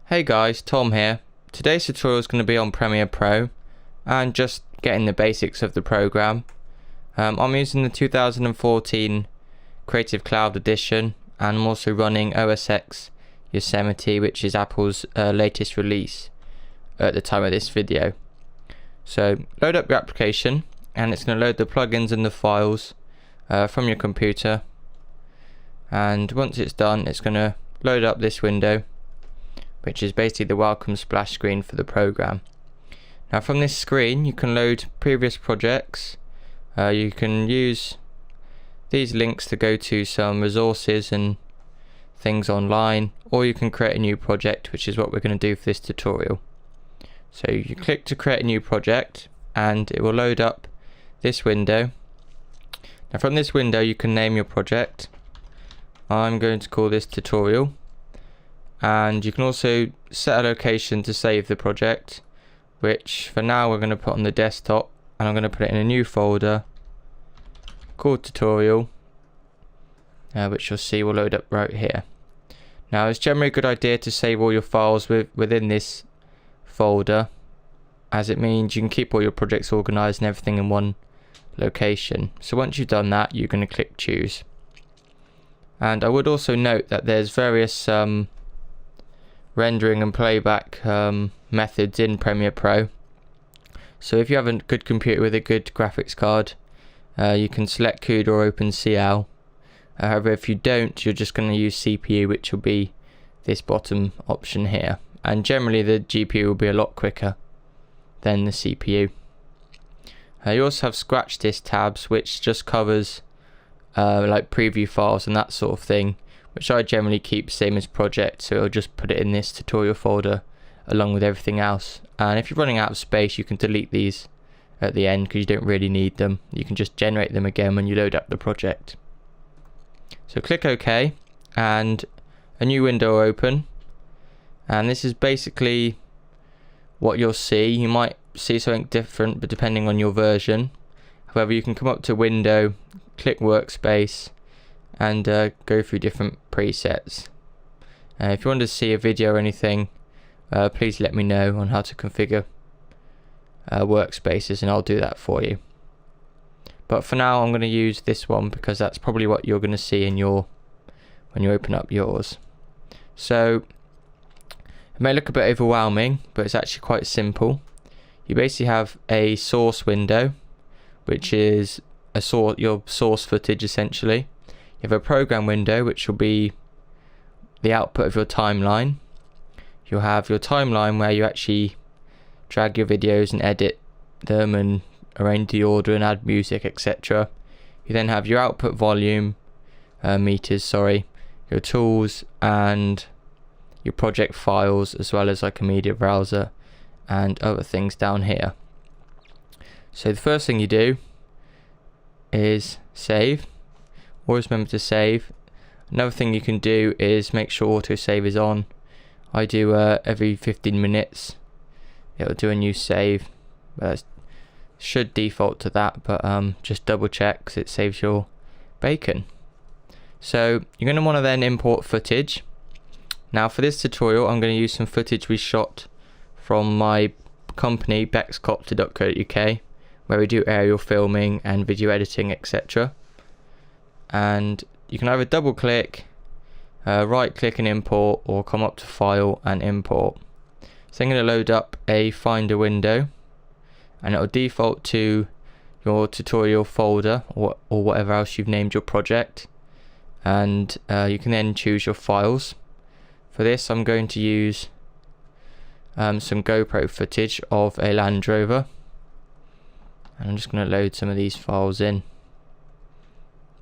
Hey guys, Tom here. Today's tutorial is going to be on Premiere Pro and just getting the basics of the program. I'm using the 2014 Creative Cloud Edition, and I'm also running OS X Yosemite, which is Apple's latest release at the time of this video. So load up your application and it's going to load the plugins and the files from your computer, and once it's done it's going to load up this window, which is basically the welcome splash screen for the program. Now from this screen you can load previous projects, you can use these links to go to some resources and things online, or you can create a new project, which is what we're going to do for this tutorial. So you click to create a new project and it will load up this window. Now from this window you can name your project. I'm going to call this tutorial, and you can also set a location to save the project, which for now we're going to put on the desktop, and I'm going to put it in a new folder called tutorial, which you'll see will load up right here. Now it's generally a good idea to save all your files within this folder, as it means you can keep all your projects organized and everything in one location. So once you've done that, you're going to click choose. And I would also note that there's various rendering and playback methods in Premiere Pro. So if you have a good computer with a good graphics card, you can select CUDA or OpenCL. However, if you don't, you're just going to use CPU, which will be this bottom option here. And generally the GPU will be a lot quicker than the CPU. You also have scratch disk tabs, which just covers like preview files and that sort of thing, which I generally keep same as project, so I'll just put it in this tutorial folder along with everything else. And if you're running out of space, you can delete these at the end because you don't really need them. You can just generate them again when you load up the project. So click OK and a new window will open, and this is basically what you'll see. You might see something different but depending on your version. However, you can come up to window, click workspace, and go through different presets. If you want to see a video or anything, please let me know on how to configure workspaces and I'll do that for you. But for now I'm going to use this one because that's probably what you're going to see in your when you open up yours. So it may look a bit overwhelming, but it's actually quite simple. You basically have a source window, which is your source footage essentially. You have a program window, which will be the output of your timeline. You'll have your timeline where you actually drag your videos and edit them and arrange the order and add music, etc. You then have your output volume meters, your tools and your project files, as well as like a media browser and other things down here. So the first thing you do is save. Always remember to save. Another thing you can do is make sure autosave is on. I do every 15 minutes it'll do a new save. Should default to that, but just double check because it saves your bacon. So you're going to want to then import footage. Now for this tutorial I'm going to use some footage we shot from my company bexcopter.co.uk, where we do aerial filming and video editing, etc. And you can either double click, right click and import, or come up to file and import. So I'm going to load up a Finder window, and it will default to your tutorial folder or whatever else you've named your project, and you can then choose your files. For this I'm going to use some GoPro footage of a Land Rover, and I'm just going to load some of these files in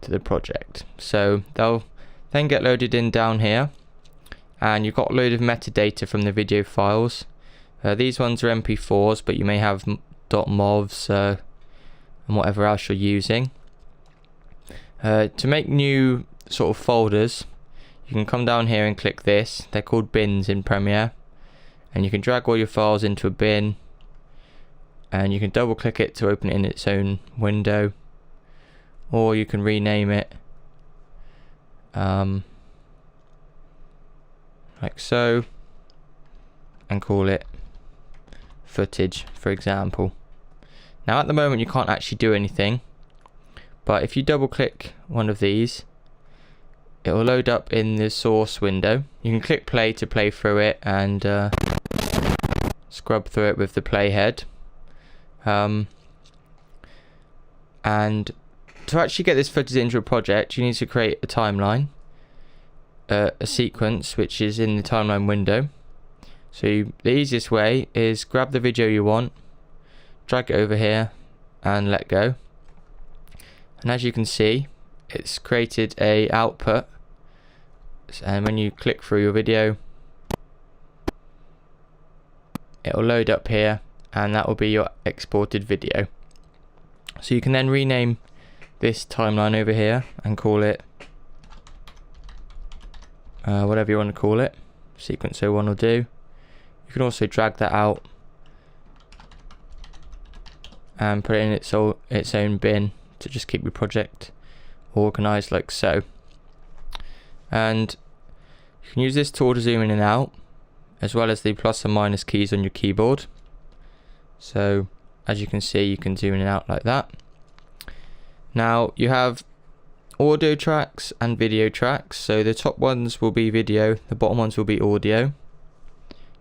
to the project. So they'll then get loaded in down here, and you've got a load of metadata from the video files. These ones are MP4s, but you may have .movs and whatever else you're using. To make new sort of folders, you can come down here and click this. They're called bins in Premiere, and you can drag all your files into a bin, and you can double click it to open it in its own window, or you can rename it like so. and call it footage, for example. Now at the moment you can't actually do anything, but if you double click one of these, it will load up in the source window. You can click play to play through it and scrub through it with the playhead. And to actually get this footage into a project, you need to create a timeline, a sequence which is in the timeline window. So the easiest way is grab the video you want, drag it over here and let go. And as you can see, it's created a output, and when you click through your video, it will load up here, and that will be your exported video. So you can then rename this timeline over here and call it whatever you want to call it. Sequence 01 will do. You can also drag that out and put it in its own bin to just keep your project organized like so. And you can use this tool to zoom in and out, as well as the plus and minus keys on your keyboard. So as you can see, you can zoom in and out like that. Now you have audio tracks and video tracks. So the top ones will be video, the bottom ones will be audio.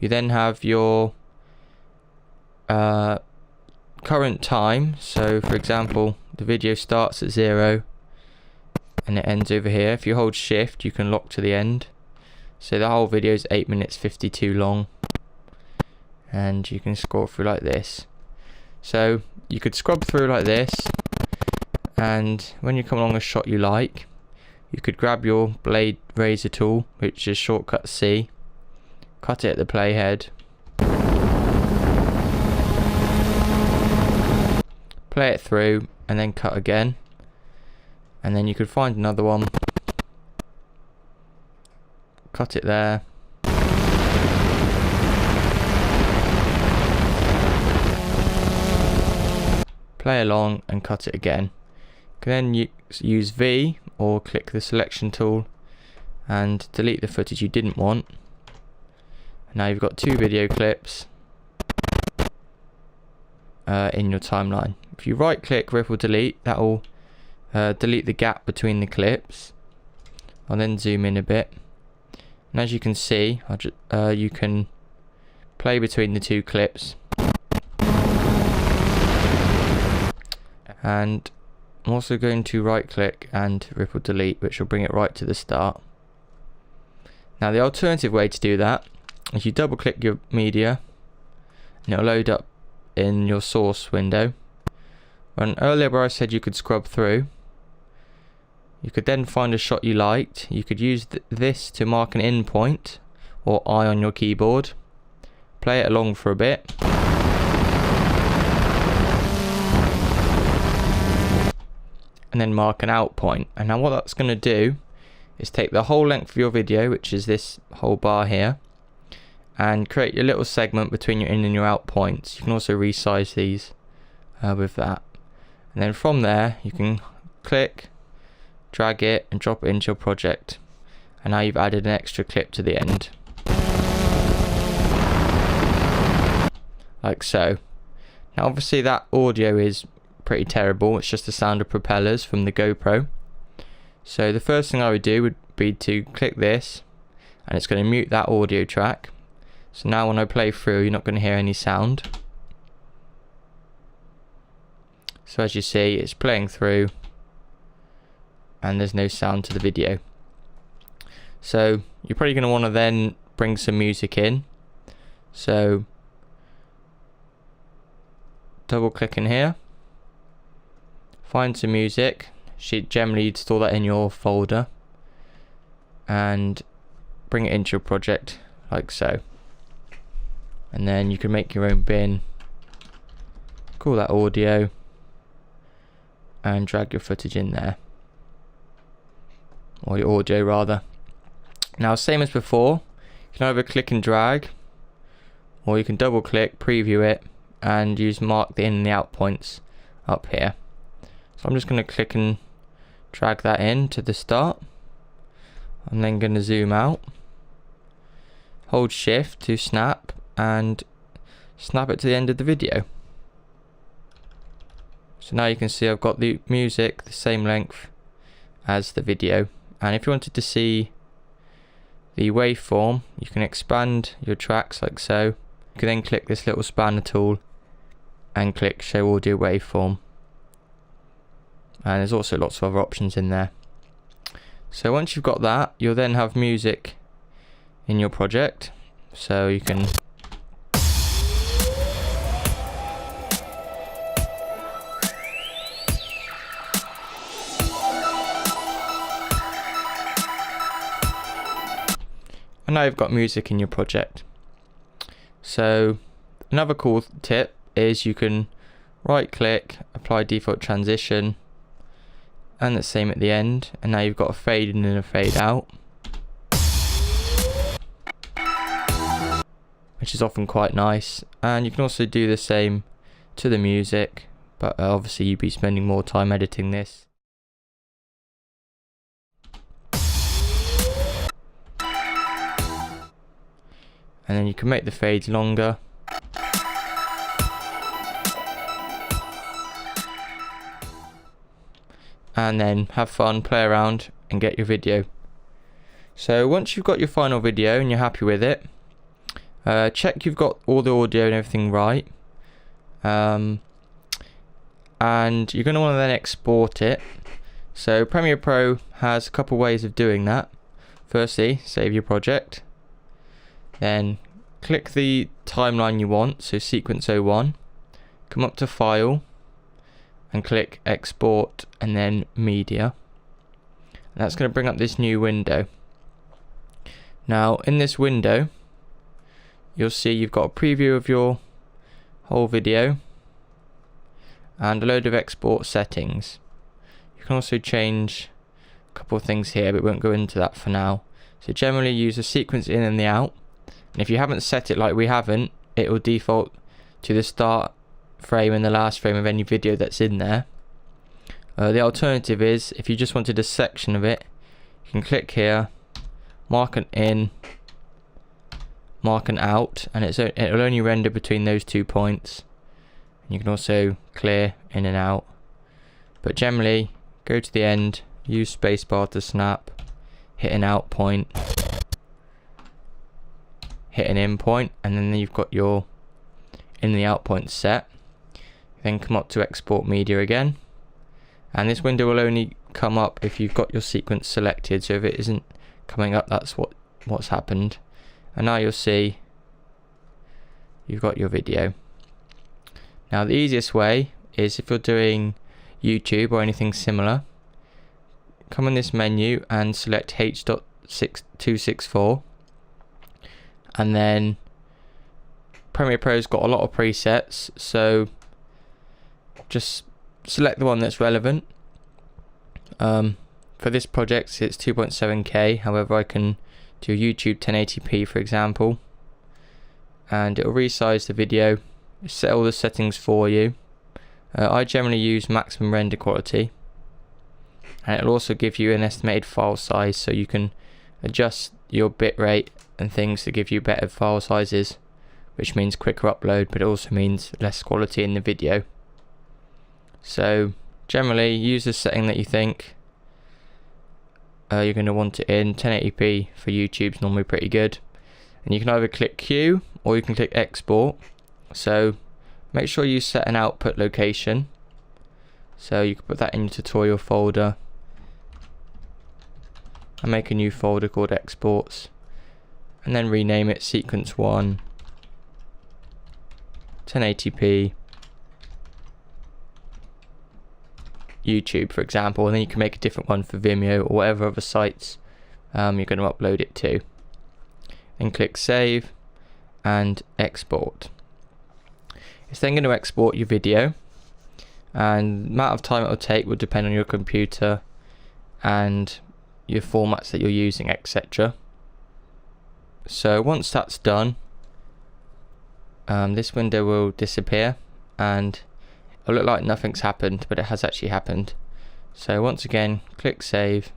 You then have your current time. So for example, the video starts at 0 and it ends over here. If you hold shift, you can lock to the end. So the whole video is 8 minutes 52 long, and you can scroll through like this. So you could scrub through like this, and when you come along a shot you like, you could grab your blade razor tool, which is shortcut C, cut it at the playhead, play it through and then cut again, and then you could find another one, cut it there, play along and cut it again. You can then use V or click the selection tool and delete the footage you didn't want. And now you've got 2 video clips in your timeline. If you right click ripple delete, that will delete the gap between the clips. I'll then zoom in a bit, and as you can see, you can play between the 2 clips. And I'm also going to right click and ripple delete, which will bring it right to the start. Now the alternative way to do that is you double click your media and it'll load up in your source window. And earlier where I said you could scrub through, you could then find a shot you liked. You could use this to mark an in point or I on your keyboard, play it along for a bit, and then mark an out point. And now what that's going to do is take the whole length of your video, which is this whole bar here, and create your little segment between your in and your out points. You can also resize these with that, and then from there you can click, drag it and drop it into your project, and now you've added an extra clip to the end like so. Now obviously that audio is pretty terrible, it's just the sound of propellers from the GoPro. So the first thing I would do would be to click this, and it's going to mute that audio track. So now when I play through, you're not going to hear any sound. So as you see, it's playing through and there's no sound to the video. So you're probably going to want to then bring some music in. So double click in here, find some music. Generally you'd store that in your folder and bring it into your project like so. And then you can make your own bin, call that audio, and drag your footage in there, or your audio rather. Now same as before, you can either click and drag, or you can double click, preview it, and use mark the in and the out points up here. So I'm just going to click and drag that in to the start. I'm then going to zoom out, hold shift to snap, and snap it to the end of the video. So now you can see I've got the music the same length as the video, and if you wanted to see the waveform, you can expand your tracks like so. You can then click this little spanner tool and click show audio waveform, and there's also lots of other options in there. So once you've got that, you'll then have music in your project, so you can and now you've got music in your project. So another cool tip is you can right click, apply default transition, and the same at the end, and now you've got a fade in and a fade out, which is often quite nice. And you can also do the same to the music, but obviously you'd be spending more time editing this. And then you can make the fades longer. And then have fun, play around, and get your video. So once you've got your final video and you're happy with it, check you've got all the audio and everything right. And you're going to want to then export it. So Premiere Pro has a couple ways of doing that. Firstly, save your project. Then click the timeline you want, so sequence 01. Come up to File and click Export and then Media. And that's going to bring up this new window. Now in this window you'll see you've got a preview of your whole video and a load of export settings. You can also change a couple of things here, but we won't go into that for now. So generally use the sequence in and the out, and if you haven't set it like we haven't, it will default to the start frame and the last frame of any video that's in there. The alternative is, if you just wanted a section of it, you can click here, mark an in, mark an out, and it'll only render between those 2 points. You can also clear in and out, but generally go to the end, use spacebar to snap, hit an out point, hit an in point, and then you've got your in the out point set. Then come up to export media again, and this window will only come up if you've got your sequence selected. So if it isn't coming up, that's what's happened. And now you'll see you've got your video. Now the easiest way is, if you're doing YouTube or anything similar, come in this menu and select H.264, and then Premiere Pro's got a lot of presets, so just select the one that's relevant. For this project it's 2.7K, however I can do YouTube 1080p for example, and it'll resize the video, set all the settings for you. I generally use maximum render quality, and it'll also give you an estimated file size, so you can adjust your bitrate and things to give you better file sizes, which means quicker upload, but it also means less quality in the video. So generally use the setting that you think you're going to want it in. 1080p for YouTube's normally pretty good, and you can either click Q or you can click Export. So make sure you set an output location, so you can put that in your tutorial folder and make a new folder called Exports, and then rename it Sequence 1 1080p YouTube for example, and then you can make a different one for Vimeo or whatever other sites you're going to upload it to. Then click Save and Export. It's then going to export your video, and the amount of time it will take will depend on your computer and your formats that you're using, etc. So once that's done, this window will disappear and it'll look like nothing's happened, but it has actually happened. So once again, click Save,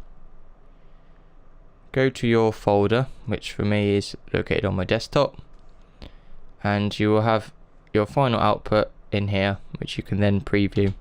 go to your folder, which for me is located on my desktop, and you will have your final output in here, which you can then preview.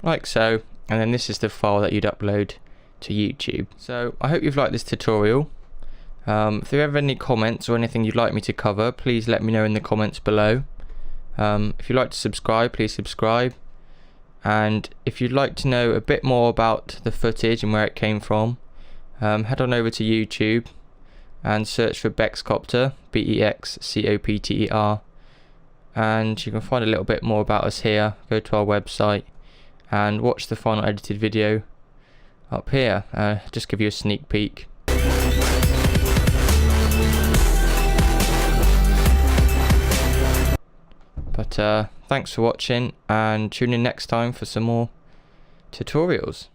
Like so, and then this is the file that you'd upload to YouTube. So I hope you've liked this tutorial. If there are ever any comments or anything you'd like me to cover, please let me know in the comments below. If you'd like to subscribe, please subscribe. And if you'd like to know a bit more about the footage and where it came from, head on over to YouTube and search for Bexcopter, Bexcopter, and you can find a little bit more about us here. Go to our website and watch the final edited video up here. Just give you a sneak peek. But thanks for watching, and tune in next time for some more tutorials.